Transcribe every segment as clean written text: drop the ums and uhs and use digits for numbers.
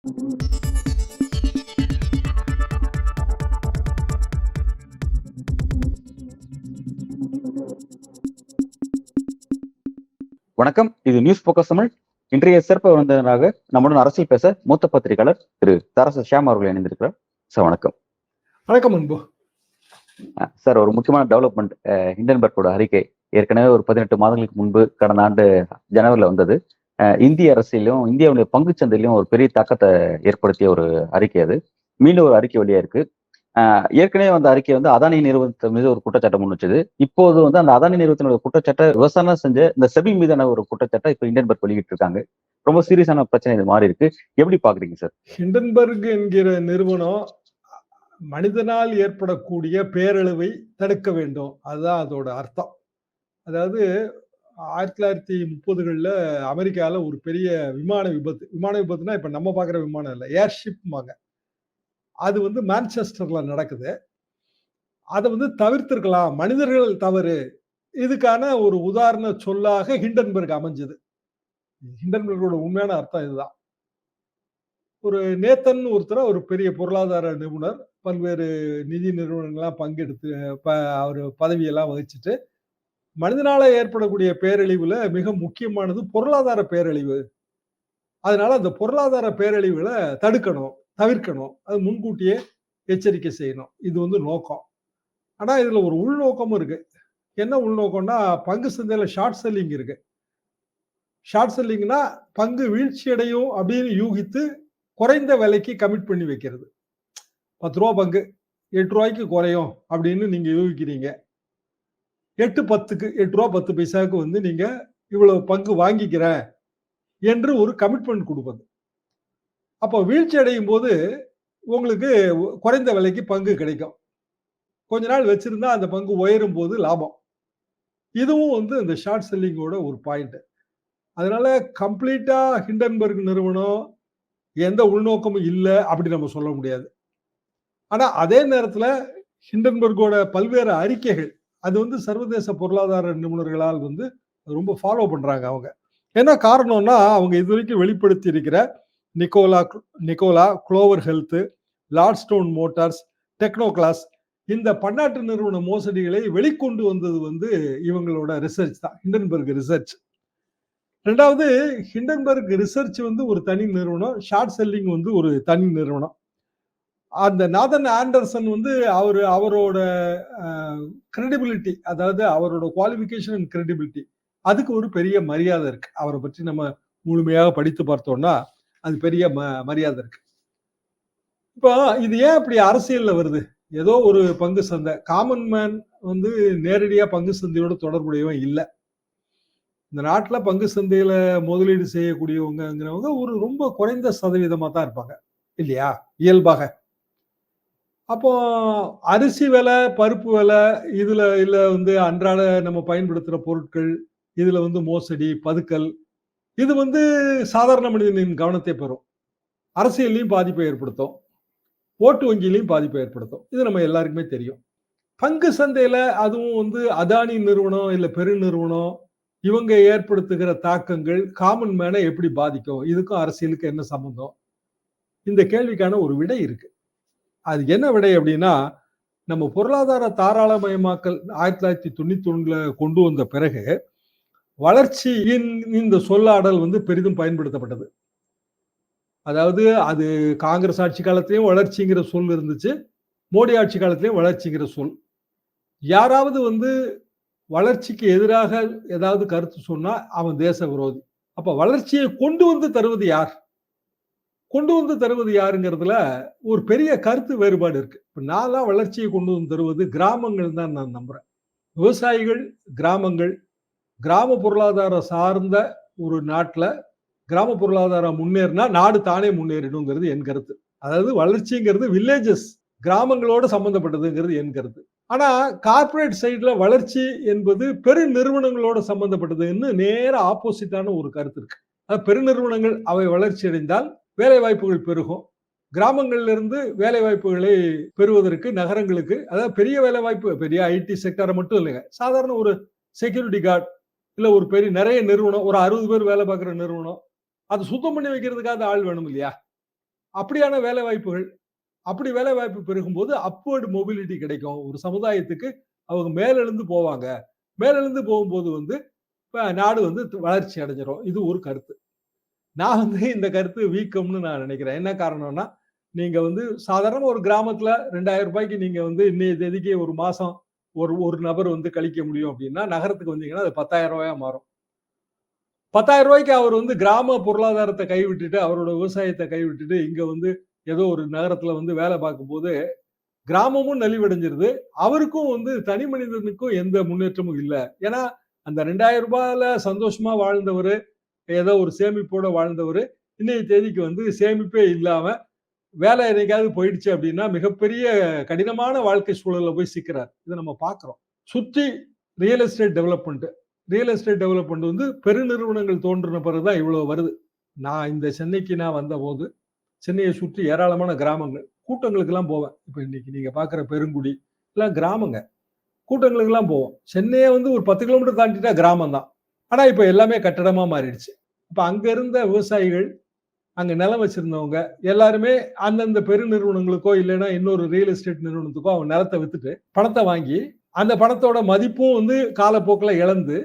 வணக்கம். இது news focus Tamil. இன்றைய சிறப்பு விருந்தினராக நம்முடன் அரசியல் பேச மூத்த பத்திரிகையாளர் திரு தரசு ஷியாம் அவர்கள் இணைந்திருக்கிறார். சார் வணக்கம். வணக்கம் அன்பு. சார், ஒரு முக்கியமான டெவலப்மெண்ட், ஹிண்டன்பர்க்கோட அறிக்கை ஏற்கனவே ஒரு 18 மாதங்களுக்கு முன்பு கடந்த ஆண்டு ஜனவரியில் வந்தது. இந்திய அரசியலும் இந்தியாவுடைய பங்குச்சந்தையிலும் ஒரு பெரிய தாக்கத்தை ஏற்படுத்திய ஒரு அறிக்கை. அது மீண்டும் ஒரு அறிக்கை வெளியா இருக்கு. ஏற்கனவே வந்த அறிக்கை அதானி நிறுவனத்தின் மீது ஒரு குற்றச்சாட்டை முன் வச்சது. இப்போது அந்த அதானி நிறுவனத்தினுடைய குற்றச்சாட்டை விவசாயம் செஞ்ச இந்த செபி மீதான ஒரு குற்றச்சாட்டை இப்ப ஹிண்டன்பர்க் வெளியிட்டு இருக்காங்க. ரொம்ப சீரியஸான பிரச்சனை இது மாறி இருக்கு. எப்படி பாக்குறீங்க சார்? ஹிண்டன்பர்க் என்கிற நிறுவனம் மனிதனால் ஏற்படக்கூடிய பேரழிவை தடுக்க வேண்டும், அதுதான் அதோட அர்த்தம். அதாவது 1930களில் அமெரிக்கால ஒரு பெரிய விமான விபத்துனா இப்ப நம்ம பாக்குற விமானம் இல்லை, ஏர்ஷிப். அது மான்செஸ்டர்ல நடக்குது. அதை தவிர்த்திருக்கலாம், மனிதர்கள் தவறு. இதுக்கான ஒரு உதாரண சொல்லாக ஹிண்டன்பர்க் அமைஞ்சது. ஹிண்டன்பர்கோட உண்மையான அர்த்தம் இதுதான். ஒரு நேத்தன் ஒருத்தர், ஒரு பெரிய பொருளாதார நிபுணர், பல்வேறு நிதி நிறுவனங்கள்லாம் பங்கெடுத்து அவர் பதவியெல்லாம் வகிச்சுட்டு, மனிதனால ஏற்படக்கூடிய பேரழிவுல மிக முக்கியமானது பொருளாதார பேரழிவு. அதனால அந்த பொருளாதார பேரழிவுகளை தடுக்கணும், தவிர்க்கணும், அது முன்கூட்டியே எச்சரிக்கை செய்யணும். இது நோக்கம். ஆனா இதுல ஒரு உள்நோக்கமும் இருக்கு. என்ன உள்நோக்கம்னா, பங்கு சந்தையில ஷார்ட் செல்லிங் இருக்கு. ஷார்ட் செல்லிங்னா பங்கு வீழ்ச்சி அடையும் அப்படின்னு யூகித்து குறைந்த விலைக்கு கமிட் பண்ணி வைக்கிறது. 10 ரூபா பங்கு 8 ரூபாய்க்கு குறையும் அப்படின்னு நீங்க யூகிக்கிறீங்க. 8 ரூபா 10 பைசாவுக்கு நீங்க இவ்வளவு பங்கு வாங்கிக்கிறேன் என்று ஒரு கமிட்மெண்ட் கொடுப்பது. அப்போ வீழ்ச்சி அடையும் போது உங்களுக்கு குறைந்த விலைக்கு பங்கு கிடைக்கும். கொஞ்ச நாள் வச்சிருந்தா அந்த பங்கு உயரும் போது லாபம். இதுவும் இந்த ஷார்ட் செல்லிங்கோட ஒரு பாயிண்ட். அதனால கம்ப்ளீட்டா ஹிண்டன்பர்க் நிறுவனம் எந்த உள்நோக்கமும் இல்லை அப்படி நம்ம சொல்ல முடியாது. ஆனா அதே நேரத்துல ஹிண்டன்பர்கோட பல்வேறு அறிக்கைகள் அது சர்வதேச பொருளாதார நிபுணர்களால் ரொம்ப ஃபாலோ பண்றாங்க அவங்க. என்ன காரணம்னா, அவங்க இதுவரைக்கும் வெளிப்படுத்தி இருக்கிற Nikola, Clover Health, Lordstown Motors, Techno Glass, இந்த பன்னாட்டு நிறுவன மோசடிகளை வெளிக்கொண்டு வந்தது இவங்களோட ரிசர்ச் தான், ஹிண்டன்பர்க் ரிசர்ச். ரெண்டாவது, ஹிண்டன்பர்க் ரிசர்ச் ஒரு தனி நிறுவனம், ஷார்ட் செல்லிங் ஒரு தனி நிறுவனம். அந்த நாதன் ஆண்டர்சன் அவரோட கிரெடிபிலிட்டி, அதாவது அவரோட குவாலிஃபிகேஷன் அண்ட் கிரெடிபிலிட்டி, அதுக்கு ஒரு பெரிய மரியாதை இருக்கு. அவரை பற்றி நம்ம முழுமையாக படித்து பார்த்தோம்னா அது பெரிய மரியாதை இருக்கு. இப்போ இது ஏன் அப்படி அரசியல்ல வருது? ஏதோ ஒரு பங்கு சந்தை, காமன் மேன் நேரடியா பங்கு சந்தையோட தொடர்புடையவன் இல்லை. இந்த நாட்டுல பங்கு சந்தையில முதலீடு செய்யக்கூடியவங்கிறவங்க ஒரு ரொம்ப குறைந்த சதவீதமா தான் இருப்பாங்க இல்லையா, இயல்பாக. அப்போ அரிசி விலை, பருப்பு விலை, இதுல இல்ல அன்றாட நம்ம பயன்படுத்துற பொருட்கள், இதுல மோசடி, பதுக்கல், இது சாதாரண மனிதனின் கவனத்தை பெறும். அரசியலையும் பாதிப்பை ஏற்படுத்தும், ஓட்டு வங்கியிலையும் பாதிப்பை ஏற்படுத்தும். இது நம்ம எல்லாருக்குமே தெரியும். பங்கு சந்தையில அதுவும் அதானி நிறுவனம் இல்ல பெரு நிறுவனம் இவங்க ஏற்படுத்துகிற தாக்கங்கள் காமன் மேனை எப்படி பாதிக்கும்? இதுக்கும் அரசியலுக்கு என்ன சம்பந்தம்? இந்த கேள்விக்கான ஒரு விடை இருக்கு. அது என்ன விடை அப்படின்னா, நம்ம பொருளாதார தாராளமயமாக்கல் 1991ல கொண்டு வந்த பிறகு வளர்ச்சியின் இந்த சொல்லாடல் பெரிதும் பயன்படுத்தப்பட்டது. அதாவது அது காங்கிரஸ் ஆட்சி காலத்திலையும் வளர்ச்சிங்கிற சொல் இருந்துச்சு, மோடி ஆட்சி காலத்திலையும் வளர்ச்சிங்கிற சொல். யாராவது வளர்ச்சிக்கு எதிராக ஏதாவது கருத்து சொன்னா அவன் தேச விரோதி. அப்ப வளர்ச்சியை கொண்டு தருவது யார்? கொண்டு தருவது யாருங்கிறதுல ஒரு பெரிய கருத்து வேறுபாடு இருக்கு. இப்ப நான்லாம் வளர்ச்சியை கொண்டு தருவது கிராமங்கள் தான் நான் நம்புறேன். விவசாயிகள், கிராமங்கள், கிராம பொருளாதாரம் சார்ந்த ஒரு நாட்டுல கிராம பொருளாதாரம் முன்னேறினா நாடு தானே முன்னேறிடுங்கிறது என் கருத்து. அதாவது வளர்ச்சிங்கிறது வில்லேஜஸ், கிராமங்களோட சம்பந்தப்பட்டதுங்கிறது என் கருத்து. ஆனா கார்பரேட் சைட்ல வளர்ச்சி என்பது பெரு நிறுவனங்களோட சம்பந்தப்பட்டதுன்னு நேர ஆப்போசிட்டான ஒரு கருத்து இருக்கு. பெருநிறுவனங்கள் அவை வளர்ச்சி அடைந்தால் வேலை வாய்ப்புகள் பெருகும். கிராமங்கள்ல இருந்து வேலை வாய்ப்புகளை பெறுவதற்கு நகரங்களுக்கு, அதாவது பெரிய வேலை வாய்ப்பு, பெரிய ஐடி செக்டரை மட்டும் இல்லைங்க, சாதாரண ஒரு செக்யூரிட்டி கார்டு இல்ல ஒரு பெரிய நிறைய நிறுவனம், ஒரு 60 பேர் வேலை பார்க்குற நிறுவனம், அது சுத்தம் பண்ணி வைக்கிறதுக்காக ஆள் வேணும் இல்லையா? அப்படியான வேலை வாய்ப்புகள். அப்படி வேலை வாய்ப்பு பெருகும்போது அப்வர்ட் மொபிலிட்டி கிடைக்கும். ஒரு சமுதாயத்துக்கு அவங்க மேலெழுந்து போவாங்க. மேலெழுந்து போகும்போது வந்து நாடு வந்து வளர்ச்சி அடைஞ்சிரும். இது ஒரு கருத்து. நான் வந்து இந்த கருத்து வீக்கம்னு நான் நினைக்கிறேன். என்ன காரணம்னா, நீங்க வந்து சாதாரண ஒரு கிராமத்துல ரூ. 2000 நீங்க வந்து இன்னைய தேதிக்கு ஒரு மாசம் ஒரு ஒரு நபர் வந்து கழிக்க முடியும் அப்படின்னா, நகரத்துக்கு வந்தீங்கன்னா அது ரூ. 10,000 மாறும். ரூ. 10,000 அவர் வந்து கிராம பொருளாதாரத்த கைவிட்டுட்டு, அவரோட விவசாயத்த கைவிட்டுட்டு, இங்க வந்து ஏதோ ஒரு நகரத்துல வந்து வேலை பார்க்கும்போது, கிராமமும் நலிவடைஞ்சிருது. அவருக்கும் வந்து தனி மனிதனுக்கும் எந்த முன்னேற்றமும் இல்ல. ஏன்னா, அந்த ரூ. 2000ல சந்தோஷமா வாழ்ந்தவரு, ஏதோ ஒரு சேமிப்போட வாழ்ந்தவரு, இன்னைய தேதிக்கு வந்து சேமிப்பே இல்லாம, வேலை என்னைக்காவது போயிடுச்சு அப்படின்னா, மிகப்பெரிய கடினமான வாழ்க்கை சூழல்ல போய் சிக்கிறார். இத நம்ம பார்க்கிறோம். சுற்றி real estate development. Real estate development வந்து பெருநிறுவனங்கள் தோன்றின பிறகு தான் இவ்வளவு வருது. நான் இந்த சென்னைக்கு வந்தபோது, சென்னையை சுற்றி ஏராளமான கிராமங்கள். கூட்டங்களுக்கெல்லாம் போவேன். இப்ப இன்னைக்கு நீங்க பார்க்கிற பெருங்குடி எல்லாம் கிராமங்க. கூட்டங்களுக்கெல்லாம் போவோம். சென்னையே வந்து ஒரு 10 கிலோமீட்டர் தாண்டிட்டா கிராமம் தான். ஆனா இப்ப எல்லாமே கட்டடமா மாறிடுச்சு. இப்ப அங்க இருந்த விவசாயிகள், அங்க நிலம் வச்சிருந்தவங்க எல்லாருமே அந்தந்த பெருநிறுவனங்களுக்கோ இல்லைன்னா இன்னொரு ரியல் எஸ்டேட் நிறுவனத்துக்கோ அவங்க நிலத்தை வித்துட்டு பணத்தை வாங்கி அந்த பணத்தோட மதிப்பும் வந்து காலப்போக்கில் இழந்து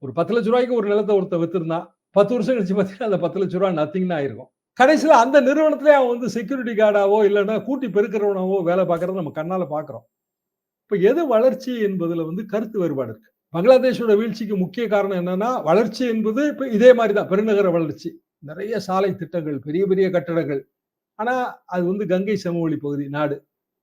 ஒரு 10 லட்ச ரூபாய்க்கு ஒரு நிலத்தை ஒருத்தர் வித்திருந்தான் 10 வருஷம் கழிச்சு பார்த்தீங்கன்னா அந்த 10 லட்ச ரூபாய் நத்திங்னு ஆயிருக்கும். கடைசியில் அந்த நிறுவனத்திலே அவன் வந்து செக்யூரிட்டி கார்டாவோ இல்லைன்னா கூட்டி பெருக்கிறவனாவோ வேலை பார்க்கறத நம்ம கண்ணால பார்க்கிறோம். இப்ப எது வளர்ச்சி என்பதுல வந்து கருத்து வேறுபாடு இருக்கு. பங்களாதேஷோட வீழ்ச்சிக்கு முக்கிய காரணம் என்னன்னா வளர்ச்சி என்பது இப்ப இதே மாதிரிதான் பெருநகர வளர்ச்சி. நிறைய சாலை திட்டங்கள், பெரிய பெரிய கட்டடங்கள். ஆனா அது வந்து கங்கை சமவெளி பகுதி நாடு.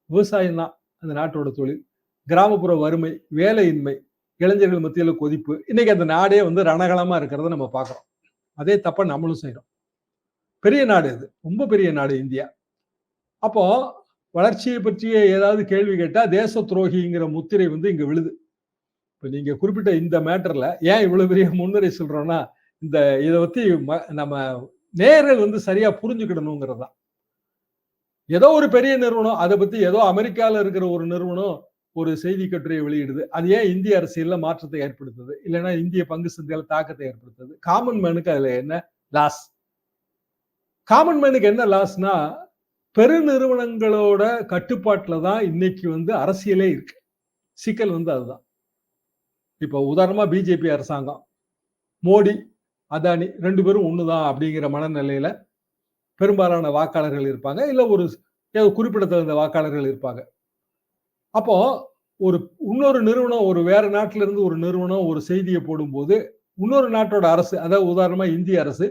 விவசாயம் தான் அந்த நாட்டோட தொழில். கிராமப்புற வறுமை, வேலையின்மை, இளைஞர்கள் மத்தியில கொதிப்பு. இன்னைக்கு அந்த நாடே வந்து ரணகளமா இருக்கிறத நம்ம பார்க்கிறோம். அதே தப்ப நம்மளும் செய்யறோம். பெரிய நாடு இது. ரொம்ப பெரிய நாடு இந்தியா. அப்போ வளர்ச்சியை பற்றிய ஏதாவது கேள்வி கேட்டா தேச துரோகிங்கிற முத்திரை வந்து இங்க விழுது. இப்ப நீங்க குறிப்பிட்ட இந்த மேட்டர்ல ஏன் இவ்வளவு பெரிய முன்னுரை சொல்றோம்னா, இந்த இத பத்தி நம்ம நேயர்கள் வந்து சரியா புரிஞ்சுக்கிடணுங்கிறது தான். ஏதோ ஒரு பெரிய நிறுவனம் அதை பத்தி ஏதோ அமெரிக்கால இருக்கிற ஒரு நிறுவனம் ஒரு செய்தி கட்டுரையை வெளியிடுது. அது ஏன் இந்திய அரசியல்ல மாற்றத்தை ஏற்படுத்துது? இல்லைன்னா இந்திய பங்கு சந்தையில தாக்கத்தை ஏற்படுத்துது? காமன் மேனுக்கு அதுல என்ன லாஸ்? காமன் மேனுக்கு என்ன லாஸ்னா, பெருநிறுவனங்களோட கட்டுப்பாட்டுல தான் இன்னைக்கு வந்து அரசியலே இருக்கு. சிக்கல் வந்து அதுதான். இப்ப உதாரணமா பிஜேபி அரசாங்கம், மோடி, அதானி 2 பேரும் ஒண்ணுதான் அப்படிங்கிற மனநிலையில பெரும்பாலான வாக்காளர்கள் இருப்பாங்க. இல்ல ஒரு குறிப்பிடத்தகுந்த வாக்காளர்கள் இருப்பாங்க. அப்போ ஒரு இன்னொரு நிறுவனம் ஒரு வேற நாட்டில இருந்து ஒரு நிறுவனம் ஒரு செய்தியை போடும்போது இன்னொரு நாட்டோட அரசு, அதாவது உதாரணமா இந்திய அரசு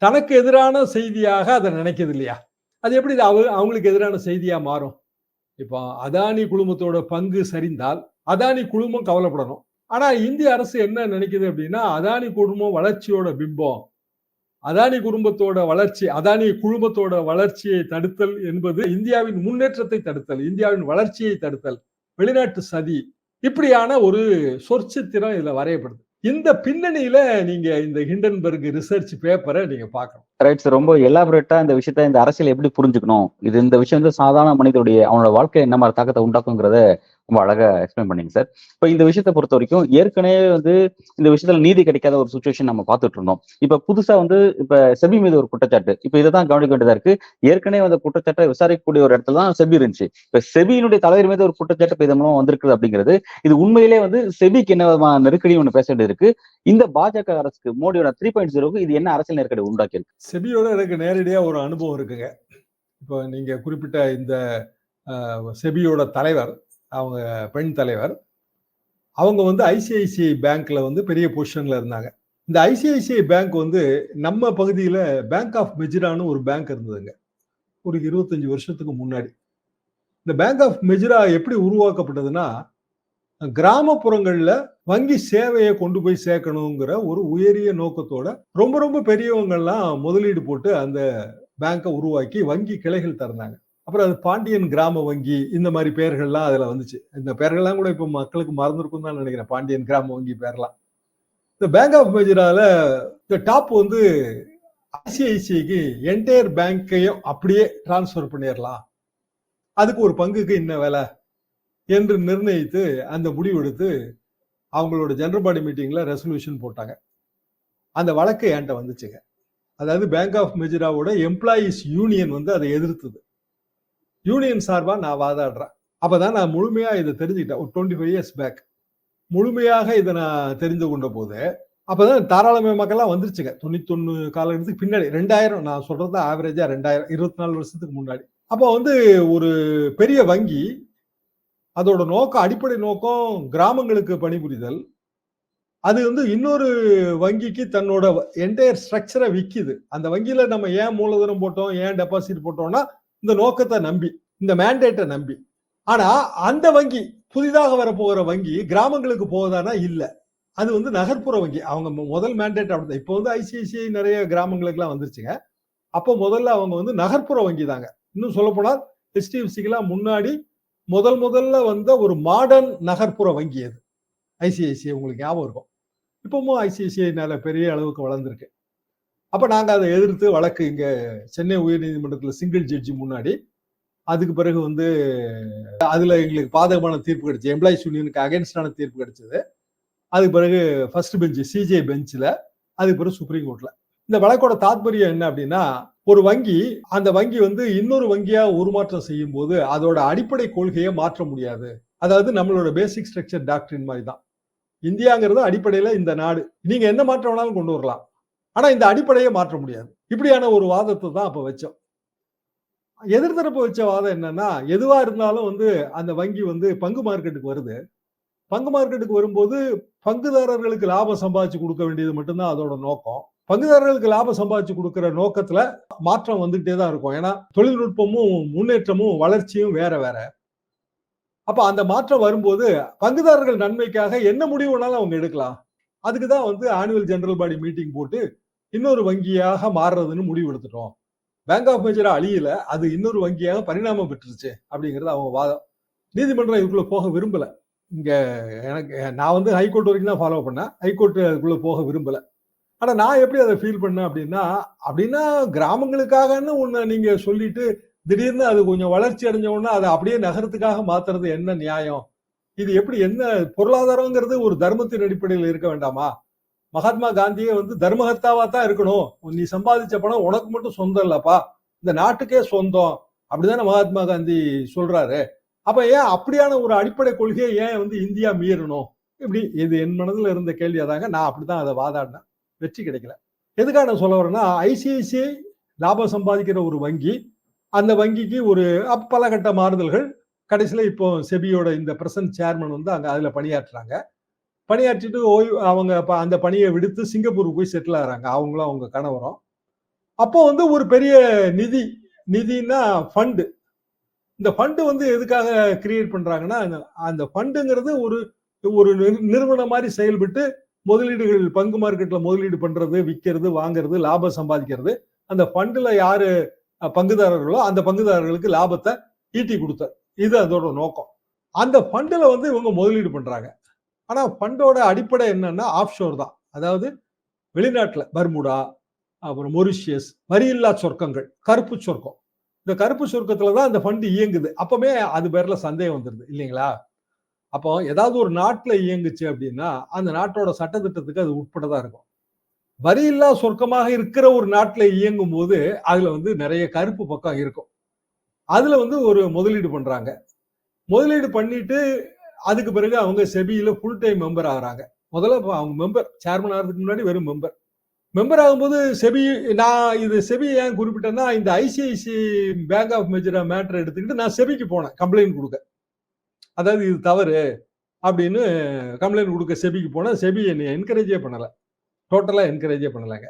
தனக்கு எதிரான செய்தியாக அதை நினைக்கிறது இல்லையா? அது எப்படி அவங்களுக்கு எதிரான செய்தியா மாறும்? இப்போ அதானி குழுமத்தோட பங்கு சரிந்தால் அதானி குழுமம் கவலைப்படணும். ஆனா இந்திய அரசு என்ன நினைக்குது அப்படின்னா, அதானி குழுமம் வளர்ச்சியோட பிம்பம். அதானி குடும்பத்தோட வளர்ச்சி, அதானி குழுமத்தோட வளர்ச்சியை தடுத்தல் என்பது இந்தியாவின் முன்னேற்றத்தை தடுத்தல், இந்தியாவின் வளர்ச்சியை தடுத்தல், வெளிநாட்டு சதி, இப்படியான ஒரு சொற்சித்திரம் இதுல வரையப்படுது. இந்த பின்னணியில நீங்க இந்த ஹிண்டன்பர்க் ரிசர்ச் பேப்பரை நீங்க பார்க்கணும். Right sir. ரொம்ப எலாபரேட்டா இந்த விஷயத்த இந்த அரசியல் எப்படி புரிஞ்சுக்கணும், இந்த விஷயம் வந்து சாதாரண மனிதனுடைய அவனோட வாழ்க்கையில என்ன மாதிரி தாக்கத்தை உண்டாக்குங்கிறத ரொம்ப அழகா எக்ஸ்பிளைன் பண்ணீங்க சார். இப்ப இந்த விஷயத்தை பொறுத்த வரைக்கும் ஏற்கனவே வந்து இந்த விஷயத்துல நீதி கிடைக்காத ஒரு சுச்சுவேஷன் நம்ம பார்த்துட்டு இருந்தோம். இப்ப புதுசா வந்து இப்ப செபி மீது ஒரு குற்றச்சாட்டு, இப்ப இதைதான் கவனிக்க வேண்டியதா இருக்கு. ஏற்கனவே அந்த குற்றச்சாட்டை விசாரிக்கக்கூடிய ஒரு இடத்துல தான் செபி இருந்துச்சு. இப்ப செபியினுடைய தலைவர் மீது ஒரு குற்றச்சாட்டு இப்ப இதன் மூலம் வந்திருக்குது அப்படிங்கிறது, இது உண்மையிலே வந்து செபிக்கு என்ன விதமான நெருக்கடி ஒண்ணு பேச வேண்டியது இருக்கு. இந்த பாஜக அரசுக்கு மோடியோட 3.0க்கு இது என்ன அரசியல் நெருக்கடி உண்டாக்கி இருக்கு? செபியோட எனக்கு நேரடியா ஒரு அனுபவம் இருக்குங்க. இப்போ நீங்க குறிப்பிட்ட இந்த செபியோட தலைவர், அவங்க பெண் தலைவர், அவங்க வந்து ஐசிஐசிஐ பேங்க்ல வந்து பெரிய பொசிஷன்ல இருந்தாங்க. இந்த ஐசிஐசிஐ பேங்க் வந்து நம்ம பகுதியில பேங்க் ஆஃப் மெஜிரான்னு ஒரு பேங்க் இருந்ததுங்க. ஒரு 25 வருஷத்துக்கு முன்னாடி. இந்த பேங்க் ஆஃப் மெஜிரா எப்படி உருவாக்கப்பட்டதுன்னா, கிராமப்புறங்கள்ல வங்கி சேவையை கொண்டு போய் சேர்க்கணுங்கிற ஒரு உயரிய நோக்கத்தோட ரொம்ப ரொம்ப பெரியவங்க எல்லாம் முதலீடு போட்டு அந்த பேங்கை உருவாக்கி வங்கி கிளைகள் திறந்தாங்க. அப்புறம் அது பாண்டியன் கிராம வங்கி, இந்த மாதிரி பெயர்கள்லாம் அதுல வந்துச்சு. இந்த பெயர்கள்லாம் கூட இப்ப மக்களுக்கு மறந்துருக்கும் தான் நினைக்கிறேன், பாண்டியன் கிராம வங்கி பேர்லாம். இந்த பேங்க் ஆஃப் மெஜிரால இந்த டாப் வந்து ஐசிஐசிஐக்கு என்டையர் பேங்கையும் அப்படியே டிரான்ஸ்பர் பண்ணிடலாம், அதுக்கு ஒரு பங்குக்கு இன்ன வேலை என்று நிர்ணயித்து அந்த முடிவெடுத்து அவங்களோட ஜெனரல் பாடி மீட்டிங்ல ரெசல்யூஷன் போட்டாங்க. அந்த வழக்கு என்கிட்ட வந்துச்சுங்க. அதாவது பேங்க் ஆஃப் மெஜிராவோட எம்ப்ளாயீஸ் யூனியன் வந்து அதை எதிர்த்தது. யூனியன் சார்பா நான் வாதாடுறேன். அப்பதான் நான் முழுமையா இதை தெரிஞ்சுக்கிட்டேன். ஒரு 25 இயர்ஸ் பேக் முழுமையாக இதை நான் தெரிந்து கொண்ட போது அப்பதான் தாராளமயமாக்கெல்லாம் வந்துருச்சுங்க. 91 காலகட்டத்துக்கு பின்னாடி 2000 நான் சொல்றது ஆவரேஜா 2000 24 வருஷத்துக்கு முன்னாடி. அப்போ வந்து ஒரு பெரிய வங்கி அதோட நோக்கம், அடிப்படை நோக்கம் கிராமங்களுக்கு பணிபுரிதல். அது வந்து இன்னொரு வங்கிக்கு தன்னோட என்டையர் ஸ்ட்ரக்சரை விக்குது. அந்த வங்கியில நம்ம ஏன் மூலதனம் போட்டோம், ஏன் டெபாசிட் போட்டோம்னா இந்த நோக்கத்தை நம்பி, இந்த மேண்டேட்டை நம்பி. ஆனா அந்த வங்கி புதிதாக வரப்போகிற வங்கி கிராமங்களுக்கு போவதானா இல்ல. அது வந்து நகர்ப்புற வங்கி. அவங்க முதல் மேண்டேட் அப்படிதான். இப்போ வந்து ஐசிஐசிஐ நிறைய கிராமங்களுக்கு எல்லாம் வந்துருச்சுங்க. அப்போ முதல்ல அவங்க வந்து நகர்ப்புற வங்கி தாங்க. இன்னும் சொல்ல போனால் HDFCக்கெல்லாம் முன்னாடி முதல்ல வந்த ஒரு மாடர்ன் நகர்ப்புற வங்கி அது ஐசிஐசிஐ. உங்களுக்கு ஞாபகம் இருக்கும். இப்பவும் ஐசிஐசிஐ பெரிய அளவுக்கு வளர்ந்துருக்கு. அப்ப நாங்க அதை எதிர்த்து வழக்கு இங்க சென்னை உயர்நீதிமன்றத்தில் சிங்கிள் ஜட்ஜி முன்னாடி, அதுக்கு பிறகு வந்து அதுல எங்களுக்கு பாதகமான தீர்ப்பு கிடைச்சது. எம்ப்ளாயிஸ் யூனியனுக்கு அகைன்ஸ்டான தீர்ப்பு கிடைச்சது. அதுக்கு பிறகு ஃபர்ஸ்ட் பெஞ்ச் சிஜே பெஞ்ச்ல, அதுக்கு பிறகு சுப்ரீம் கோர்ட்ல. இந்த வழக்கோட தாத்பரியம் என்ன அப்படின்னா, ஒரு வங்கி அந்த வங்கி வந்து இன்னொரு வங்கியா உருமாற்றம் செய்யும் போது அதோட அடிப்படை கொள்கையை மாற்ற முடியாது. அதாவது நம்மளோட பேசிக் ஸ்ட்ரக்சர் டாக்டரின் மாதிரி தான். இந்தியாங்கிறது அடிப்படையில இந்த நாடு. நீங்க என்ன மாற்றம் வேணாலும் கொண்டு வரலாம். ஆனா இந்த அடிப்படையை மாற்ற முடியாது. இப்படியான ஒரு வாதத்தை தான் அப்ப வச்சோம். எதிர்த்தரப்பு வச்ச வாதம் என்னன்னா, எதுவா இருந்தாலும் வந்து அந்த வங்கி வந்து பங்கு மார்க்கெட்டுக்கு வருது. பங்கு மார்க்கெட்டுக்கு வரும்போது பங்குதாரர்களுக்கு லாபம் சம்பாதிச்சு கொடுக்க வேண்டியது மட்டும்தான் அதோட நோக்கம். பங்குதாரர்களுக்கு லாபம் சம்பாதிச்சு கொடுக்கிற நோக்கத்துல மாற்றம் வந்துகிட்டே தான் இருக்கும். ஏன்னா தொழில்நுட்பமும் முன்னேற்றமும் வளர்ச்சியும் வேற வேற. அப்ப அந்த மாற்றம் வரும்போது பங்குதாரர்கள் நன்மைக்காக என்ன முடிவு வேணாலும் அவங்க எடுக்கலாம். அதுக்குதான் வந்து ஆனுவல் ஜெனரல் பாடி மீட்டிங் போட்டு இன்னொரு வங்கியாக மாறுறதுன்னு முடிவு எடுத்துட்டோம். பேங்க் ஆஃப் மெஜிரா அழியல, அது இன்னொரு வங்கியாக பரிணாமம் பெற்றுருச்சு அப்படிங்கிறது அவங்க வாதம். நீதிமன்றம் இதுக்குள்ள போக விரும்பல. இங்க எனக்கு நான் வந்து ஹைகோர்ட் வரைக்கும் தான் ஃபாலோ பண்ணேன். ஹைகோர்ட் அதுக்குள்ள போக விரும்பல. ஆனா நான் எப்படி அதை ஃபீல் பண்ணேன் அப்படின்னா கிராமங்களுக்காகன்னு ஒண்ணு நீங்க சொல்லிட்டு திடீர்னு அது கொஞ்சம் வளர்ச்சி அடைஞ்ச உடனே அதை அப்படியே நகரத்துக்காக மாத்துறது என்ன நியாயம்? இது எப்படி என்ன பொருளாதாரங்கிறது ஒரு தர்மத்தின் அடிப்படையில் இருக்க வேண்டாமா? மகாத்மா காந்தியே வந்து தர்மகர்த்தாவா தான் இருக்கணும். நீ சம்பாதிச்ச பணம் உனக்கு மட்டும் சொந்தம் இல்லப்பா, இந்த நாட்டுக்கே சொந்தம் அப்படிதானே மகாத்மா காந்தி சொல்றாரு. அப்ப ஏன் அப்படியான ஒரு அடிப்படை கொள்கையை ஏன் வந்து இந்தியா மீறணும்? இப்படி இது என் மனதில் இருந்த கேள்வியாதாங்க. நான் அப்படிதான் அதை வாதாடினேன். வெற்றி கிடைக்கல. எதுக்காக நான் சொல்ல வரேன்னா, ஐசிஐசிஐ லாபம் சம்பாதிக்கிற ஒரு வங்கி, அந்த வங்கிக்கு ஒரு பல கட்ட மாறுதல்கள். கடைசியில இப்போ செபியோட இந்த பிரசன்ட் சேர்மன் வந்து அங்க அதுல பணியாற்றுறாங்க. பணியாற்றிட்டு ஓய்வு அவங்க அந்த பணியை விடுத்து சிங்கப்பூருக்கு போய் செட்டில் ஆகிறாங்க, அவங்களும் அவங்க கணவரும். அப்போ வந்து ஒரு பெரிய நிதினா ஃபண்டு. இந்த ஃபண்டு வந்து எதுக்காக கிரியேட் பண்றாங்கன்னா, அந்த ஃபண்டுங்கிறது ஒரு ஒரு நிறுவனம் மாதிரி செயல்பட்டு முதலீடுகள் பங்கு மார்க்கெட்ல முதலீடு பண்றது, விற்கிறது, வாங்குறது, லாபம் சம்பாதிக்கிறது. அந்த ஃபண்டுல யாரு பங்குதாரர்களோ அந்த பங்குதாரர்களுக்கு லாபத்தை ஈட்டி கொடுத்தார். இது அதோட நோக்கம். அந்த ஃபண்டுல வந்து இவங்க முதலீடு பண்றாங்க. ஆனா ஃபண்டோட அடிப்படை என்னன்னா ஆஃப்ஷோர் தான். அதாவது வெளிநாட்டுல பர்முடா, அப்புறம் மொரிஷியஸ், வரியில்லா சொர்க்கங்கள், கருப்பு சொர்க்கம். இந்த கருப்பு சொர்க்கத்துலதான் அந்த ஃபண்ட் இயங்குது. அப்பவே அது பேர்ல சந்தேகம் வந்துருது இல்லைங்களா? அப்போ ஏதாவது ஒரு நாட்டுல இயங்குச்சு அப்படின்னா அந்த நாட்டோட சட்டத்திட்டத்துக்கு அது உட்பட்டதா இருக்கும். வரியில்லா சொர்க்கமாக இருக்கிற ஒரு நாட்டுல இயங்கும் போது அதுல வந்து நிறைய கருப்பு பக்கம் இருக்கும். அதுல வந்து ஒரு முதலீடு பண்றாங்க. முதலீடு பண்ணிட்டு அதுக்கு பிறகு அவங்க செபியில ஃபுல் டைம் மெம்பர் ஆகுறாங்க. முதல்ல அவங்க மெம்பர், சேர்மன் ஆகிறதுக்கு முன்னாடி வெறும் மெம்பர் ஆகும்போது நான் இது செபி ஏன் குறிப்பிட்டேன்னா, இந்த ஐசிஐசி பேங்க் ஆஃப் மெஜிரா மேட்டர் எடுத்துக்கிட்டு நான் செபிக்கு போனேன் கம்ப்ளைண்ட் கொடுக்க. அதாவது இது தவறு அப்படின்னு கம்ப்ளைண்ட் கொடுக்க செபிக்கு போனேன். செபி என்னை என்கரேஜே பண்ணல, டோட்டலா என்கரேஜே பண்ணலைங்க.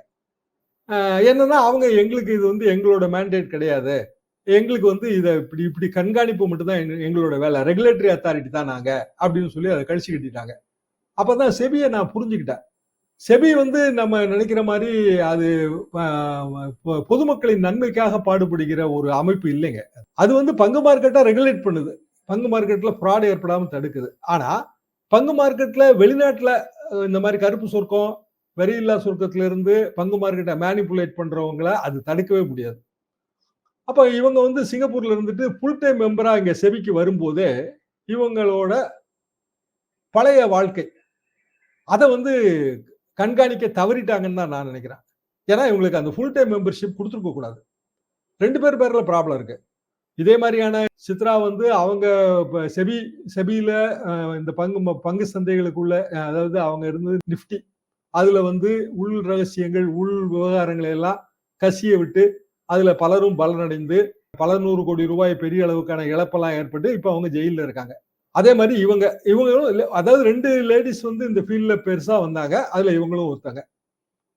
என்னன்னா அவங்க எங்களுக்கு இது வந்து எங்களோட மேண்டேட் கிடையாது, எங்களுக்கு வந்து இதை இப்படி கண்காணிப்பு மட்டும்தான் எங்களோட வேலை, ரெகுலேட்டரி அத்தாரிட்டி தான் நாங்க அப்படின்னு சொல்லி அதை கழிச்சு கட்டிட்டாங்க. அப்பதான் செபியை நான் புரிஞ்சுக்கிட்டேன். செபி வந்து நம்ம நினைக்கிற மாதிரி அது பொதுமக்களின் நன்மைக்காக பாடுபடுகிற ஒரு அமைப்பு இல்லைங்க. அது வந்து பங்கு மார்க்கெட்டை ரெகுலேட் பண்ணுது, பங்கு மார்க்கெட்ல ஃப்ராட் ஏற்படாம தடுக்குது. ஆனா பங்கு மார்க்கெட்ல வெளிநாட்டுல இந்த மாதிரி கருப்பு சொர்க்கம், வரியில்லா சொர்க்கத்துல இருந்து பங்கு மார்க்கெட்டை மேனிபுலேட் பண்றவங்களை அது தடுக்கவே முடியாது. அப்ப இவங்க வந்து சிங்கப்பூர்ல இருந்துட்டு ஃபுல் டைம் மெம்பரா இங்க செபிக்கு வரும்போதே இவங்களோட பழைய வாழ்க்கை அதை வந்து கண்காணிக்க தவறிட்டாங்கன்னு தான் நான் நினைக்கிறேன். ஏன்னா இவங்களுக்கு அந்த ஃபுல் டைம் மெம்பர்ஷிப் கொடுத்துருக்க கூடாது. 2 பேர் பேர்ல ப்ராப்ளம் இருக்கு. இதே மாதிரியான சித்ரா வந்து அவங்க செபியில இந்த பங்கு சந்தைகளுக்குள்ள அதாவது அவங்க இருந்தது நிஃப்டி. அதுல வந்து உள் ரகசியங்கள், உள் விவகாரங்களை எல்லாம் கசிய விட்டு அதுல பலரும் பலனடைந்து பல 100 கோடி ரூபாய் பெரிய அளவுக்கான இழப்பெல்லாம் ஏற்பட்டு இப்ப அவங்க ஜெயில இருக்காங்க. அதே மாதிரி இவங்களும் அதாவது 2 லேடிஸ் வந்து இந்த ஃபீல்ட்ல பெருசா வந்தாங்க. அதுல இவங்களும் ஒருத்தங்க.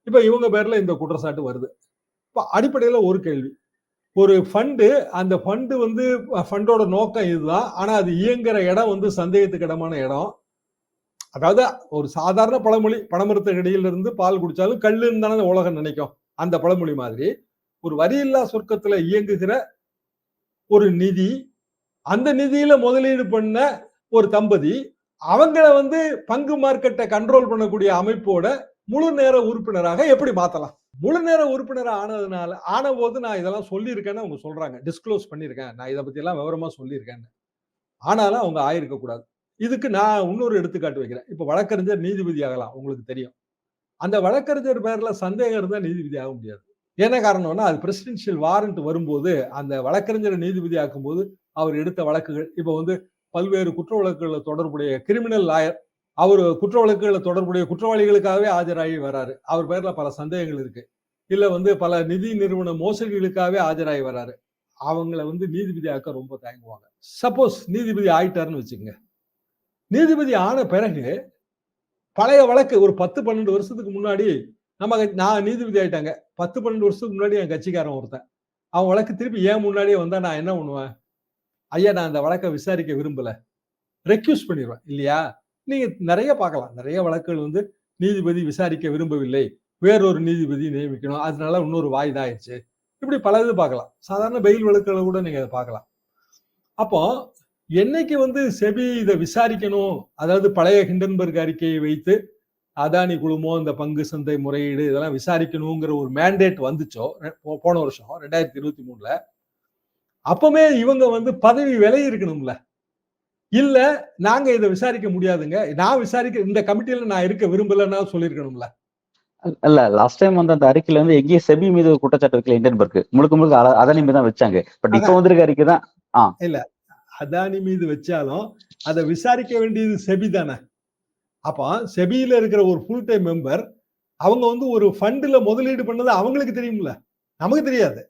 இப்ப இவங்க பேர்ல இந்த குற்றச்சாட்டு வருது. இப்ப அடிப்படையில ஒரு கேள்வி. ஒரு ஃபண்டு, அந்த ஃபண்டு வந்து ஃபண்டோட நோக்கம் இதுதான். ஆனா அது இயங்குற இடம் வந்து சந்தேகத்துக்கு இடமான இடம். அதாவது ஒரு சாதாரண பழமொழி, பனைமரத்துக்கு இடையில இருந்து பால் குடிச்சாலும் கல்லுன்னு தானே உலகம் நினைக்கும். அந்த பழமொழி மாதிரி ஒரு வரியில்லா சொர்க்கத்துல இயங்குகிற ஒரு நிதி, அந்த நிதியில முதலீடு பண்ண ஒரு தம்பதி, அவங்கள வந்து பங்கு மார்க்கெட்டை கண்ட்ரோல் பண்ணக்கூடிய அமைப்போட முழு நேர உறுப்பினராக எப்படி மாத்தலாம்? முழு நேர உறுப்பினர் ஆனபோது நான் இதெல்லாம் சொல்லியிருக்கேன்னு அவங்க சொல்றாங்க. டிஸ்க்ளோஸ் பண்ணியிருக்கேன். நான் இதை பத்தி எல்லாம் விவரமா சொல்லியிருக்கேன்னு. ஆனாலும் அவங்க ஆயிருக்க கூடாது. இதுக்கு நான் இன்னொரு எடுத்துக்காட்டு வைக்கிறேன். இப்ப வழக்கறிஞர் நீதிபதி ஆகலாம். உங்களுக்கு தெரியும். அந்த வழக்கறிஞர் பேர்ல சந்தேகம் இருந்தா நீதிபதி ஆக முடியாது. என்ன காரணம்னா அது பிரசிடென்ஷியல் வாரண்ட் வரும்போது அந்த வழக்கறிஞரை நீதிபதி ஆக்கும்போது அவர் எடுத்த வழக்குகள் இப்ப வந்து பல்வேறு குற்ற வழக்குகளில் தொடர்புடைய கிரிமினல் லாயர், அவர் குற்ற வழக்குகளில் தொடர்புடைய குற்றவாளிகளுக்காகவே ஆஜராகி வராரு. அவர் பேர்ல பல சந்தேகங்கள் இருக்கு. இல்ல வந்து பல நிதி நிறுவன மோசடிகளுக்காகவே ஆஜராகி வராரு. அவங்கள வந்து நீதிபதி ஆக்க ரொம்ப தயங்குவாங்க. சப்போஸ் நீதிபதி ஆயிட்டாருன்னு வச்சுக்கோங்க. நீதிபதி ஆன பிறகு பழைய வழக்கு ஒரு 10-12 வருஷத்துக்கு முன்னாடி நான் நீதிபதி ஆயிட்டாங்க. 10-12 வருஷத்துக்கு முன்னாடி என் கட்சிக்காரன் ஒருத்தன். அவன் வழக்கு திருப்பி ஏன் முன்னாடியே வந்தா நான் என்ன பண்ணுவேன்? ஐயா நான் அந்த வழக்கை விசாரிக்க விரும்பல. ரெக்யூஸ் பண்ணிடுவேன் இல்லையா? நீங்க நிறைய பார்க்கலாம். நிறைய வழக்குகள் வந்து நீதிபதி விசாரிக்க விரும்பவில்லை. வேறொரு நீதிபதி நியமிக்கணும். அதனால இன்னொரு வாய்தா ஆயிடுச்சு. இப்படி பல இது பார்க்கலாம். சாதாரண பெயில் வழக்குகளை கூட நீங்க அதை பார்க்கலாம். அப்போ என்னைக்கு வந்து செபி இதை விசாரிக்கணும், அதாவது பழைய ஹிண்டன்பர்க் அறிக்கையை வைத்து அதானி குழுமோ இந்த பங்கு சந்தை முறையீடு இதெல்லாம் விசாரிக்கணுங்கிற ஒரு மேண்டேட் வந்துச்சோ போன வருஷம் 2023ல, அப்பவே இவங்க வந்து பதவி விலகி இருக்கணும்ல. இல்ல நாங்க இதை விசாரிக்க முடியாதுங்க, நான் விசாரிக்க இந்த கமிட்டியில நான் இருக்க விரும்பலன்னா சொல்லிருக்கணும்ல. இல்ல லாஸ்ட் டைம் வந்து அந்த அறிக்கையில வந்து எங்கேயும் செபி மீது குற்றச்சாட்டு வைக்கல ஹிண்டன்பர்க். முழுக்க அதானி மீது தான் வச்சாங்க. பட் இப்ப வந்திருக்க அறிக்கை தான் இல்ல அதானி மீது வச்சாலும் அதை விசாரிக்க வேண்டியது செபி தானே. அப்ப செபியில இருக்கிற ஒரு ஃபுல் டைம் மெம்பர் அவங்க வந்து ஒரு ஃபண்ட்ல முதலீடு பண்ணது அவங்களுக்கு தெரியும்ல, நமக்கு தெரியாது.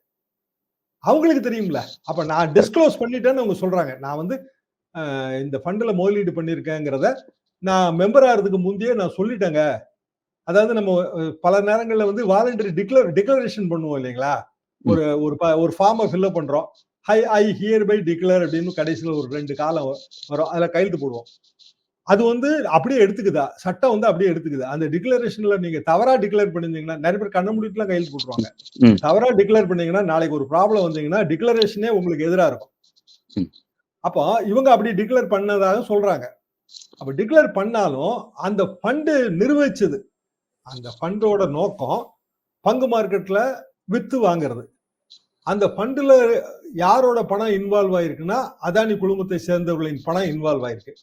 அவங்களுக்கு தெரியும்ல. அப்ப நான் டிஸ்க்ளோஸ் பண்ணிட்டேன்னு அவங்க சொல்றாங்க. நான் வந்து இந்த ஃபண்ட்ல முதலீடு பண்ணிருக்கேங்கிறத நான் மெம்பர் ஆகிறதுக்கு முந்தையே நான் சொல்லிட்டேங்க. அதாவது நம்ம பல நேரங்கள்ல வந்து வாலண்டரி டிக்ளரேஷன் பண்ணுவோம் இல்லைங்களா? ஒரு ஃபார்மை ஃபில்அப் பண்றோம். ஐ ஹியர் பை டிக்ளேர் அப்படின்னு கடைசியில் ஒரு 2 காலம் வரும். அதுல கையெழுத்து போடுவோம். அது வந்து அப்படியே எடுத்துக்குதா? சட்டம் வந்து அப்படியே எடுத்துக்குது. அந்த டிக்ளரேஷன்ல நீங்க தவறா டிக்ளேர் பண்ணிருந்தீங்கன்னா, நிறைய பேர் கண்ண மூடிட்டுலாம் கையெழுத்து போட்டுருவாங்க. தவறா டிக்ளேர் பண்ணீங்கன்னா நாளைக்கு ஒரு ப்ராப்ளம் வந்தீங்கன்னா டிக்ளரேஷனே உங்களுக்கு எதிராக இருக்கும். அப்போ இவங்க அப்படி டிக்ளேர் பண்ணதாக சொல்றாங்க. அப்ப டிக்ளேர் பண்ணாலும் அந்த ஃபண்டு நிர்வகிச்சது, அந்த ஃபண்டோட நோக்கம் பங்கு மார்க்கெட்ல வித்து வாங்குறது. அந்த ஃபண்டுல யாரோட பணம் இன்வால்வ் ஆயிருக்குன்னா அதானி குழுமத்தை சேர்ந்தவர்களின் பணம் இன்வால்வ் ஆயிருக்கு.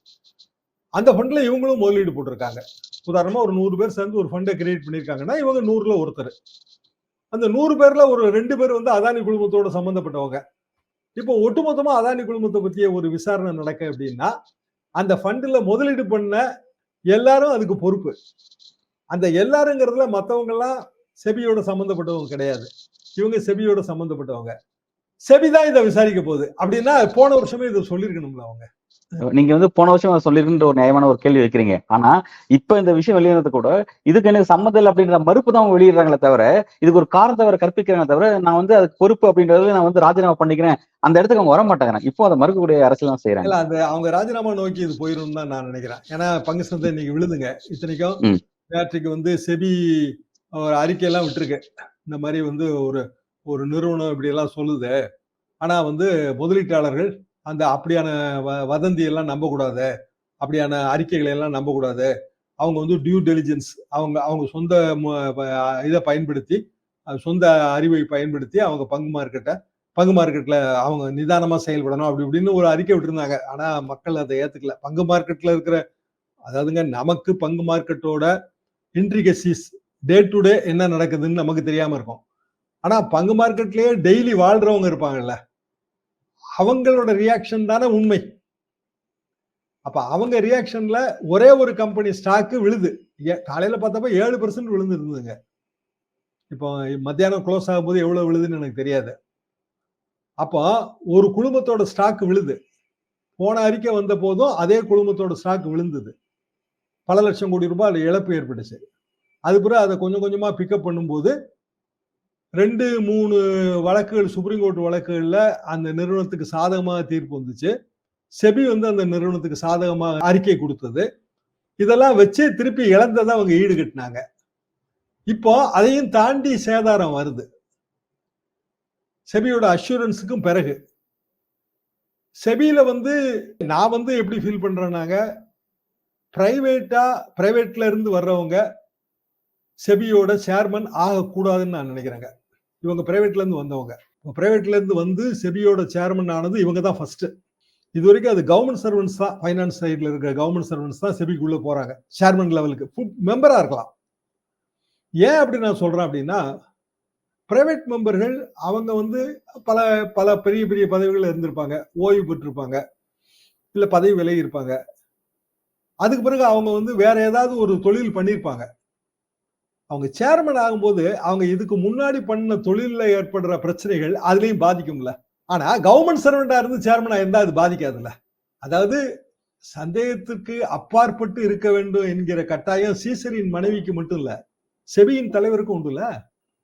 அந்த ஃபண்ட்ல இவங்களும் முதலீடு போட்டிருக்காங்க. உதாரணமா ஒரு 100 பேர் சேர்ந்து ஒரு ஃபண்டை கிரியேட் பண்ணிருக்காங்கன்னா இவங்க 100ல ஒருத்தர். அந்த 100 பேர்ல ஒரு 2 பேர் வந்து அதானி குழுமத்தோட சம்பந்தப்பட்டவங்க. இப்போ ஒட்டுமொத்தமா அதானி குழுமத்தை பத்திய ஒரு விசாரணை நடக்க அப்படின்னா அந்த ஃபண்ட்ல முதலீடு பண்ண எல்லாரும் அதுக்கு பொறுப்பு. அந்த எல்லாருங்கிறதுல மத்தவங்க எல்லாம் செபியோட சம்பந்தப்பட்டவங்க கிடையாது. இவங்க செபியோட சம்பந்தப்பட்டவங்க. செபி தான் இதை விசாரிக்க போகுது அப்படின்னா போன வருஷமே இதை சொல்லிருக்கணும்ல அவங்க. நீங்க வந்து போன வருஷம் சொல்லிருக்கின்ற ஒரு நியாயமான ஒரு கேள்வி வைக்கிறீங்க. ஆனா இப்ப இந்த விஷயம் வெளியினது கூட இதுக்கு எனக்கு சம்மதம் இல்லை அப்படின்ற மறுப்பு தான் வெளியிடுறாங்களே தவிர இதுக்கு ஒரு காரணத்தை வர கற்பிக்கிறாங்க தவிர நான் வந்து அதுக்கு பொறுப்பு அப்படின்றது நான் வந்து ராஜினாமா பண்ணிக்கிறேன் அந்த இடத்துக்கு அவங்க வர மாட்டாங்க. இப்போ அதை மறுக்கக்கூடிய அரசியல் தான் செய்யறாங்க. அந்த அவங்க ராஜினாமா நோக்கி இது போயிடும் தான் நான் நினைக்கிறேன். ஏன்னா பங்கு சந்தை இன்னைக்கு விழுதுங்க. இத்தனைக்கும் நேற்றுக்கு வந்து செபி ஒரு அறிக்கையெல்லாம் விட்டுருக்கு. இந்த மாதிரி வந்து ஒரு நிறுவனம் இப்படி எல்லாம் சொல்லுது. ஆனா வந்து முதலீட்டாளர்கள் அந்த அப்படியான வதந்தி எல்லாம் நம்பக்கூடாது, அப்படியான அறிக்கைகளை எல்லாம் நம்பக்கூடாது. அவங்க வந்து டியூ டெலிஜென்ஸ் அவங்க சொந்த இதை பயன்படுத்தி சொந்த அறிவை பயன்படுத்தி அவங்க பங்கு மார்க்கெட்ல அவங்க நிதானமா செயல்படணும் அப்படி இப்படின்னு ஒரு அறிக்கை விட்டுருந்தாங்க. ஆனா மக்கள் அதை ஏத்துக்கல. பங்கு மார்க்கெட்ல இருக்கிற அதாவதுங்க நமக்கு பங்கு மார்க்கெட்டோட இன்ட்ரிகசிஸ் டே டு டே என்ன நடக்குதுன்னு நமக்கு தெரியாம இருக்கும். ஆனா பங்கு மார்க்கெட்லயே டெய்லி வாழ்றவங்க இருப்பாங்கல்ல, அவங்களோட ரியாக்ஷன் தானே உண்மை. அப்ப அவங்க ரியாக்ஷன்ல ஒரே ஒரு கம்பெனி ஸ்டாக் விழுது. காலையில பார்த்தப்ப 7% விழுந்து இருந்ததுங்க. இப்போ மத்தியானம் க்ளோஸ் ஆகும்போது எவ்வளவு விழுதுன்னு எனக்கு தெரியாது. அப்போ ஒரு குழுமத்தோட ஸ்டாக் விழுது. போன அறிக்கை வந்த போதும் அதே குழுமத்தோட ஸ்டாக் விழுந்தது. பல லட்சம் கோடி ரூபாய் அதுல இழப்பு ஏற்பட்டுச்சு. அது பிறகு அதை கொஞ்சம் கொஞ்சமா பிக்கப் பண்ணும்போது 2, 3 வழக்குகள் சுப்ரீம் கோர்ட் வழக்குகள்ல அந்த நிறுவனத்துக்கு சாதகமாக தீர்ப்பு வந்துச்சு. செபி வந்து அந்த நிறுவனத்துக்கு சாதகமாக அறிக்கை கொடுத்தது. இதெல்லாம் வச்சு திருப்பி இழந்ததை அவங்க ஈடுகட்டினாங்க. இப்போ அதையும் தாண்டி சேதாரம் வருது. செபியோட அஷூரன்ஸுக்கும் பிறகு செபியில வந்து நான் வந்து எப்படி ஃபீல் பண்றேன்னாங்க, பிரைவேட்ல இருந்து வர்றவங்க செபியோட சேர்மன் ஆகக்கூடாதுன்னு நான் நினைக்கிறேங்க. இவங்க பிரைவேட்ல இருந்து வந்தவங்க. பிரைவேட்ல இருந்து வந்து செபியோட சேர்மன் ஆனது இவங்க தான் ஃபர்ஸ்ட். இது வரைக்கும் அது கவர்மெண்ட் சர்வன்ஸ் தான், ஃபைனான்ஸ் சைட்ல இருக்கிற கவர்மெண்ட் சர்வன்ஸ் தான் செபிக்குள்ள போறாங்க. சேர்மன் லெவலுக்கு மெம்பரா இருக்கலாம். ஏன் அப்படி நான் சொல்றேன் அப்படின்னா, பிரைவேட் மெம்பர்கள் அவங்க வந்து பல பல பெரிய பெரிய பதவிகள் இருந்திருப்பாங்க, ஓய்வு பெற்றிருப்பாங்க, இல்ல பதவி விலகி இருப்பாங்க. அதுக்கு பிறகு அவங்க வந்து வேற ஏதாவது ஒரு தொழில் பண்ணியிருப்பாங்க. அவங்க சேர்மன் ஆகும்போது அவங்க இதுக்கு முன்னாடி பண்ண தொழில்ல ஏற்படுற பிரச்சனைகள் அதுலயும் பாதிக்கும்ல. ஆனா கவர்மெண்ட் சர்வெண்டா இருந்து சேர்மனா இருந்தா அது பாதிக்காதுல்ல. அதாவது சந்தேகத்துக்கு அப்பாற்பட்டு இருக்க வேண்டும் என்கிற கட்டாயம் சீசரின் மனைவிக்கு மட்டும் இல்ல, செபியின் தலைவருக்கும் உண்டுல்ல.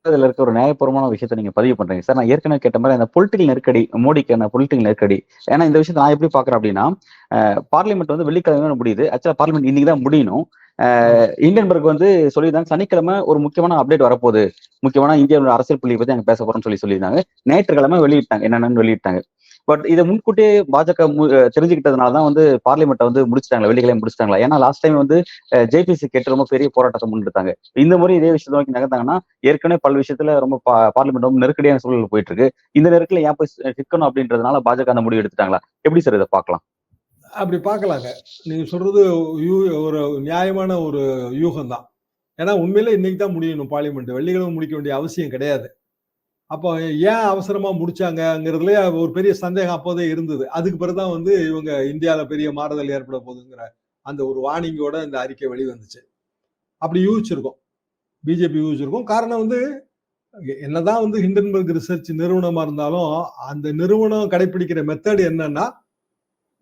இதுல இருக்க ஒரு நியாயபூர்வமான விஷயத்தை நீங்க பதிவு பண்றீங்க சார். நான் ஏற்கனவே கேட்ட மாதிரி அந்த பொலிட்டிக்கல் நெருக்கடி, மோடிக்கான பொலிட்டிக்கல் நெருக்கடி. ஏன்னா இந்த விஷயத்தை நான் எப்படி பாக்குறேன் அப்படின்னா, பார்லிமெண்ட் வந்து வெள்ளிக்கிழமை முடியுது. ஆக்சுவலா பார்லிமெண்ட் இன்னைக்கு தான் முடியணும். இந்தியன்பர்க் வந்து சொல்லியிருந்தாங்க சனிக்கிழமை ஒரு முக்கியமான அப்டேட் வரப்போகுது, முக்கியமான இந்தியாவோட அரசியல் புள்ளியை பத்தி அங்க பேச போறோம்னு சொல்லியிருந்தாங்க. ஞாயிற்றுக்கிழமை வெளியிட்டாங்க, என்னென்னு வெளியிட்டாங்க. பட் இதை முன்கூட்டியே பாஜக தெரிஞ்சுக்கிட்டதுனாலதான் வந்து பார்லிமெண்ட்டை வந்து முடிச்சிட்டாங்களா, வெள்ளிக்கிழமை முடிச்சிட்டாங்களா? ஏன்னா லாஸ்ட் டைம் வந்து ஜேபிசி கேட்டு ரொம்ப பெரிய போராட்டத்தை முன்னெடுத்தாங்க. இந்த முறை இதே விஷயத்தை நோக்கி நகர்ந்தாங்கன்னா ஏற்கனவே பல விஷயத்துல ரொம்ப பார்லிமெண்ட் ரொம்ப நெருக்கடியான சூழல் போயிட்டு இருக்கு. இந்த நெருக்கடியில ஏன் போய் சிக்கணும் அப்படின்றதுனால பாஜக அந்த முடிவு எடுத்துட்டாங்களா? எப்படி சார் இதை பார்க்கலாம்? அப்படி பார்க்கலாங்க. நீங்க சொல்றது ஒரு நியாயமான ஒரு யூகம் தான். ஏன்னா உண்மையில இன்னைக்கு தான் முடியணும் பார்லிமெண்ட். வெள்ளிக்கிழமை முடிக்க வேண்டிய அவசியம் கிடையாது. அப்போ ஏன் அவசரமா முடிச்சாங்கங்கிறதுல ஒரு பெரிய சந்தேகம் அப்போதே இருந்தது. அதுக்கு பிறகுதான் வந்து இவங்க இந்தியாவில பெரிய மாறுதல் ஏற்பட போகுதுங்கிற அந்த ஒரு வார்னிங்கோட இந்த அறிக்கை வெளிவந்துச்சு. அப்படி யூகிச்சிருக்கோம், பிஜேபி யூகிச்சிருக்கோம். காரணம் வந்து என்னதான் வந்து ஹிண்டன்பர்க் ரிசர்ச் நிறுவனமா இருந்தாலும் அந்த நிறுவனம் கடைபிடிக்கிற மெத்தட் என்னன்னா,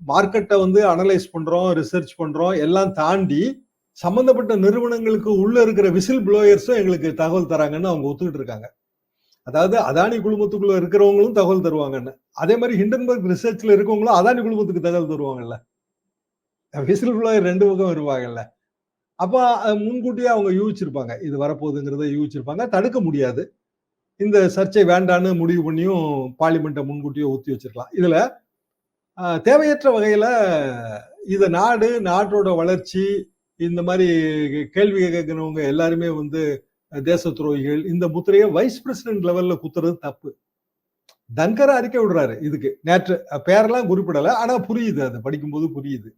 மார்க்கெட்டை வந்து அனலைஸ் பண்றோம், ரிசர்ச் பண்றோம், எல்லாம் தாண்டி சம்பந்தப்பட்ட நிறுவனங்களுக்கு உள்ள இருக்கிற விசில் ப்ளோயர்ஸும் எங்களுக்கு தகவல் தராங்கன்னு அவங்க ஒத்துக்கிட்டு இருக்காங்க. அதாவது அதானி குழுமத்துக்குள்ள இருக்கிறவங்களும் தகவல் தருவாங்கன்னு. அதே மாதிரி ஹிண்டன்பர்க் ரிசர்ச்ல இருக்கவங்களும் அதானி குழுமத்துக்கு தகவல் தருவாங்கல்ல. விசில் ப்ளோயர் 2 பக்கம் இருப்பாங்கல்ல. அப்ப முன்கூட்டியே அவங்க யூகிச்சிருப்பாங்க, இது வரப்போகுதுங்கிறத யூகிச்சிருப்பாங்க. தடுக்க முடியாது. இந்த சர்ச்சை வேண்டான்னு முடிவு பண்ணியும் பார்லிமெண்ட்டை முன்கூட்டியே ஒத்தி வச்சிருக்கலாம். இதுல தேவையற்ற வகையில இத நாட்டோட வளர்ச்சி, இந்த மாதிரி கேள்வி கேட்கிறவங்க எல்லாருமே வந்து தேச துரோகிகள், இந்த முத்திரையை வைஸ் பிரசிடென்ட் லெவல்ல குத்துறது தப்பு. தன்கர் அறிக்கை விடுறாரு இதுக்கு. நேற்று பேரெல்லாம் குறிப்பிடல, ஆனா புரியுது, அது படிக்கும்போது புரியுது.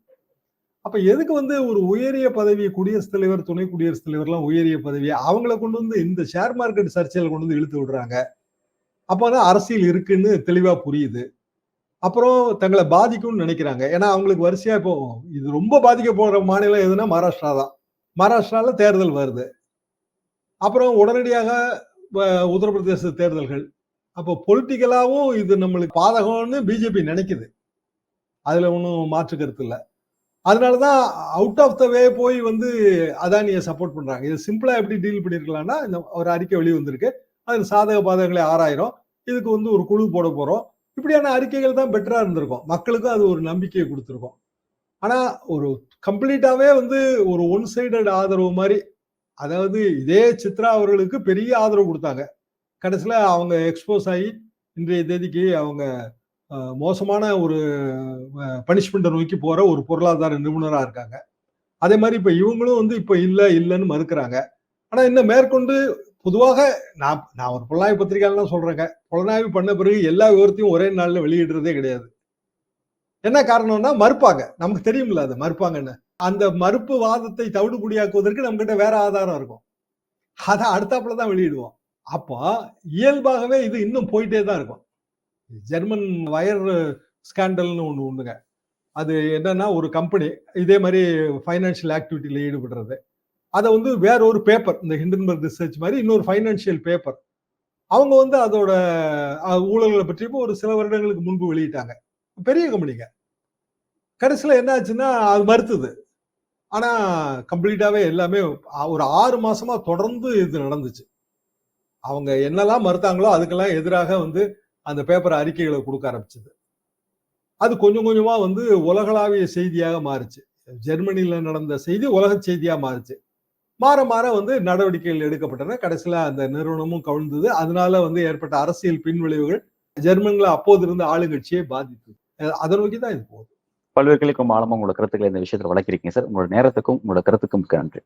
அப்ப எதுக்கு வந்து ஒரு உயரிய பதவி, குடியரசுத் தலைவர், துணை குடியரசுத் தலைவர்லாம் உயரிய பதவியை அவங்கள கொண்டு வந்து இந்த ஷேர் மார்க்கெட் சர்ச்சையில கொண்டு வந்து இழுத்து விடுறாங்க. அப்பதான் அரசியல் இருக்குன்னு தெளிவா புரியுது. அப்புறம் தங்களை பாதிக்கும்னு நினைக்கிறாங்க. ஏன்னா அவங்களுக்கு வரிசையா இப்போ இது ரொம்ப பாதிக்க போற மாநிலம் எதுனா மகாராஷ்டிரா தான். மகாராஷ்டிரால தேர்தல் வருது. அப்புறம் உடனடியாக உத்தரப்பிரதேச தேர்தல்கள். அப்போ பொலிட்டிக்கலாவும் இது நம்மளுக்கு பாதகம்னு பிஜேபி நினைக்குது. அதுல ஒன்றும் மாற்று கருத்து இல்லை. அதனாலதான் அவுட் ஆஃப் த வே போய் வந்து அதானியை சப்போர்ட் பண்றாங்க. இது சிம்பிளா எப்படி டீல் பண்ணிருக்கலாம்னா, இந்த ஒரு அறிக்கை வெளி வந்திருக்கு, அதில் சாதக பாதகங்களை ஆராயிரும், இதுக்கு வந்து ஒரு குழு போட போறோம், இப்படியான அறிக்கைகள் தான் பெட்டரா இருந்திருக்கும். மக்களுக்கும் அது ஒரு நம்பிக்கையை கொடுத்திருக்கும். ஆனா ஒரு கம்ப்ளீட்டாவே வந்து ஒரு ஒன் சைடட் ஆதரவு மாதிரி, அதாவது இதே சித்ரா அவர்களுக்கு பெரிய ஆதரவு கொடுத்தாங்க. கடைசியில அவங்க எக்ஸ்போஸ் ஆகி இன்றைய தேதிக்கு அவங்க மோசமான ஒரு பனிஷ்மெண்ட்டை நோக்கி போற ஒரு பொருளாதார நிபுணரா இருக்காங்க. அதே மாதிரி இப்ப இவங்களும் வந்து இப்ப இல்லைன்னு மறுக்கிறாங்க. ஆனா இன்னும் மேற்கொண்டு பொதுவாக நான் ஒரு புலனாய்வு பத்திரிகையாளர் தான் சொல்றேங்க. புலனாய்வு பண்ண பிறகு எல்லா விவரத்தையும் ஒரே நாள்ல வெளியிடுறதே கிடையாது. என்ன காரணம்னா மறுப்பாங்க. நமக்கு தெரியும்ல அது மறுப்பாங்கன்னு. அந்த மறுப்பு வாதத்தை தவிடுபடியாக்குவதற்கு நம்ம கிட்ட வேற ஆதாரம் இருக்கும். அத அடுத்தாப்புல தான் வெளியிடுவோம். அப்போ இயல்பாகவே இது இன்னும் போயிட்டே தான் இருக்கும். ஜெர்மன் வயர் ஸ்கேண்டல்னு ஒண்ணு உண்டுங்க. அது என்னன்னா ஒரு கம்பெனி இதே மாரி ஃபைனான்சியல் ஆக்டிவிட்டில ஈடுபடுறது. அத வந்து வேற ஒரு பேப்பர் இந்த ஹிண்டன்பர்க் ரிசர்ச் மாரி இன்னொரு ஃபைனான்சியல் பேப்பர். அவங்க வந்து அதோட ஊழல்கள பற்றி ஒரு சில வருடங்களுக்கு முன்பு வெளியிட்டாங்க. பெரிய கம்பெனிங்க. கடைசியில என்ன ஆச்சுன்னா, அது மறுத்தது. ஆனா கம்ப்ளீட்டாவே எல்லாமே ஒரு 6 மாசமா தொடர்ந்து இது நடந்துச்சு. அவங்க என்னெல்லாம் மறுத்தாங்களோ அதுக்கெல்லாம் எதிராக வந்து அந்த பேப்பர் அறிக்கைகளை கொடுக்க ஆரம்பிச்சது. அது கொஞ்சம் கொஞ்சமா வந்து உலகளாவிய செய்தியாக மாறுச்சு. ஜெர்மனியில நடந்த செய்தி உலக செய்தியா மாறுச்சு. மாற மாற வந்து நடவடிக்கைகள் எடுக்கப்பட்டன. கடைசியில அந்த நிறுவனமும் கவிழ்ந்தது. அதனால வந்து ஏற்பட்ட அரசியல் பின்விளைவுகள் ஜெர்மன்ல அப்போது இருந்த ஆளுங்கட்சியை பாதித்தது. அதை நோக்கி தான் இது போகுது. பல்வேறு கேள்விக்கு ரொம்ப ஆழமா உங்களோட கருத்துக்களை இந்த விஷயத்துல வளர்க்கிறீங்க சார். உங்களோட நேரத்துக்கும் உங்களோட கருத்துக்கும் மிக்க நன்றி.